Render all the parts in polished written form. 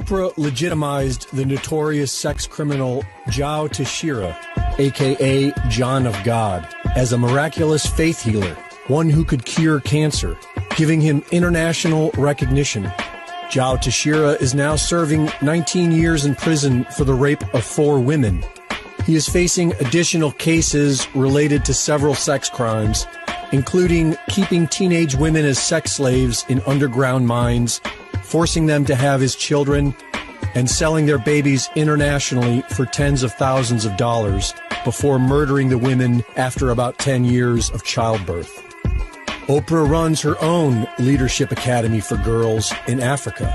Oprah legitimized the notorious sex criminal Joe Teixeira, a.k.a. John of God, as a miraculous faith healer, one who could cure cancer, giving him international recognition. Joe Teixeira is now serving 19 years in prison for the rape of 4 women. He is facing additional cases related to several sex crimes, including keeping teenage women as sex slaves in underground mines, forcing them to have his children, and selling their babies internationally for tens of thousands of dollars before murdering the women after about 10 years of childbirth. Oprah runs her own Leadership Academy for Girls in Africa,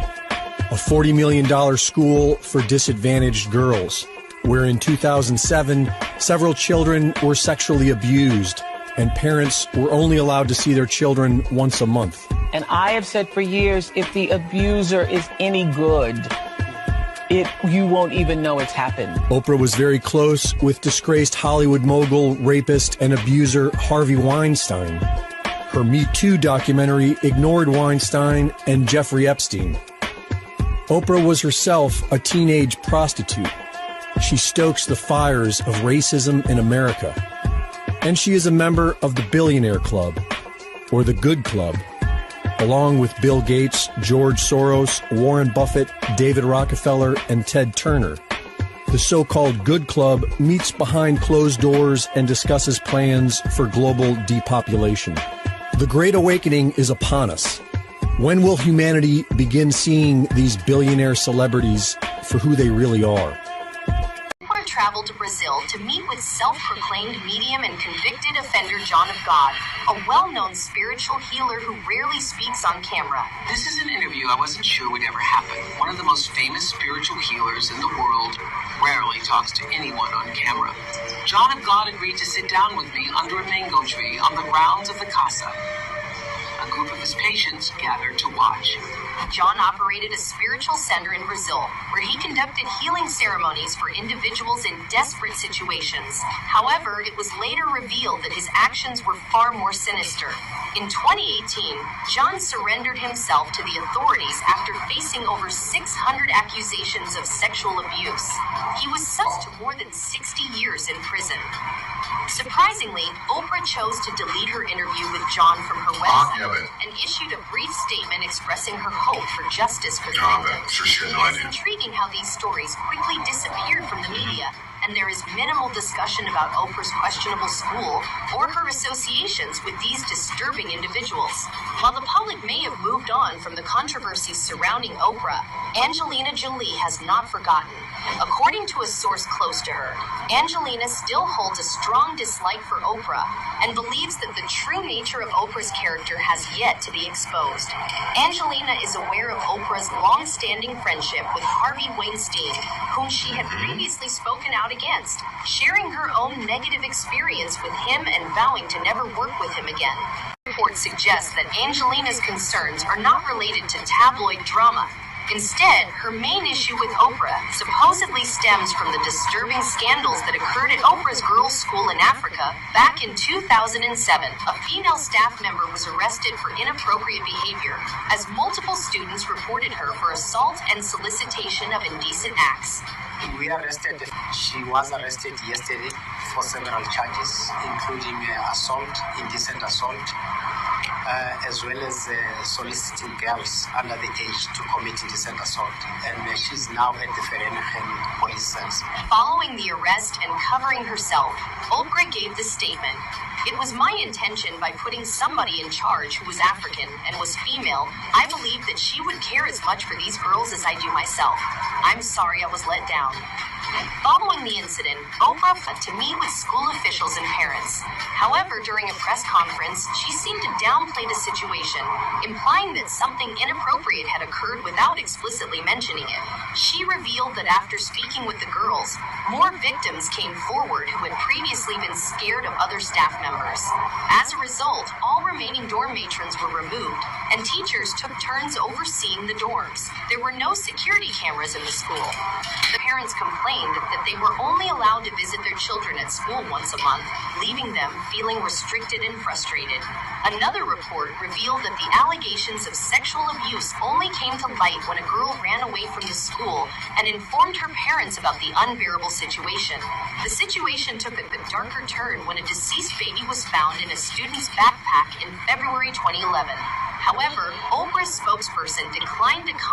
a $40 million school for disadvantaged girls, where in 2007, several children were sexually abused and parents were only allowed to see their children once a month. And I have said for years, if the abuser is any good, you won't even know it's happened. Oprah was very close with disgraced Hollywood mogul, rapist, and abuser Harvey Weinstein. Her Me Too documentary ignored Weinstein and Jeffrey Epstein. Oprah was herself a teenage prostitute. She stokes the fires of racism in America. And she is a member of the Billionaire Club, or the Good Club, along with Bill Gates, George Soros, Warren Buffett, David Rockefeller, and Ted Turner. The so-called Good Club meets behind closed doors and discusses plans for global depopulation. The Great Awakening is upon us. When will humanity begin seeing these billionaire celebrities for who they really are? Traveled to Brazil to meet with self-proclaimed medium and convicted offender John of God, a well-known spiritual healer who rarely speaks on camera. This is an interview I wasn't sure would ever happen. One of the most famous spiritual healers in the world rarely talks to anyone on camera. John of God agreed to sit down with me under a mango tree on the grounds of the casa. A group of his patients gathered to watch. John operated a spiritual center in Brazil, where he conducted healing ceremonies for individuals in desperate situations. However, it was later revealed that his actions were far more sinister. In 2018, John surrendered himself to the authorities after facing over 600 accusations of sexual abuse. He was sentenced to more than 60 years in prison. Surprisingly, Oprah chose to delete her interview with John from her website and issued a brief statement expressing her hope for justice for the victims. It's intriguing how these stories quickly disappeared from the media, and there is minimal discussion about Oprah's questionable school or her associations with these disturbing individuals. While the public may have moved on from the controversies surrounding Oprah, Angelina Jolie has not forgotten. According to a source close to her, Angelina still holds a strong dislike for Oprah and believes that the true nature of Oprah's character has yet to be exposed. Angelina is aware of Oprah's long-standing friendship with Harvey Weinstein, whom she had previously spoken out against, sharing her own negative experience with him and vowing to never work with him again. Reports suggest that Angelina's concerns are not related to tabloid drama. Instead, her main issue with Oprah supposedly stems from the disturbing scandals that occurred at Oprah's girls' school in Africa back in 2007. A female staff member was arrested for inappropriate behavior, as multiple students reported her for assault and solicitation of indecent acts. We arrested, she was arrested yesterday for several charges, including assault, indecent assault, as well as soliciting girls under the age to commit indecent assault. And she's now at the Vereeniging Police Service. Following the arrest and covering herself, Oprah gave this statement. It was my intention, by putting somebody in charge who was African and was female, I believed that she would care as much for these girls as I do myself. I'm sorry I was let down. Following the incident, Oprah went to meet with school officials and parents. However, during a press conference, she seemed to downplay the situation, implying that something inappropriate had occurred without explicitly mentioning it. She revealed revealed that after speaking with the girls, more victims came forward who had previously been scared of other staff members. As a result, all remaining dorm matrons were removed, and teachers took turns overseeing the dorms. There were no security cameras in the school. The parents complained that they were only allowed to visit their children at school once a month, leaving them feeling restricted and frustrated. Another report revealed that the allegations of sexual abuse only came to light when a girl ran away from the school and informed her parents about the unbearable situation. The situation took a darker turn when a deceased baby was found in a student's backpack in February 2011. However, Oprah's spokesperson declined to comment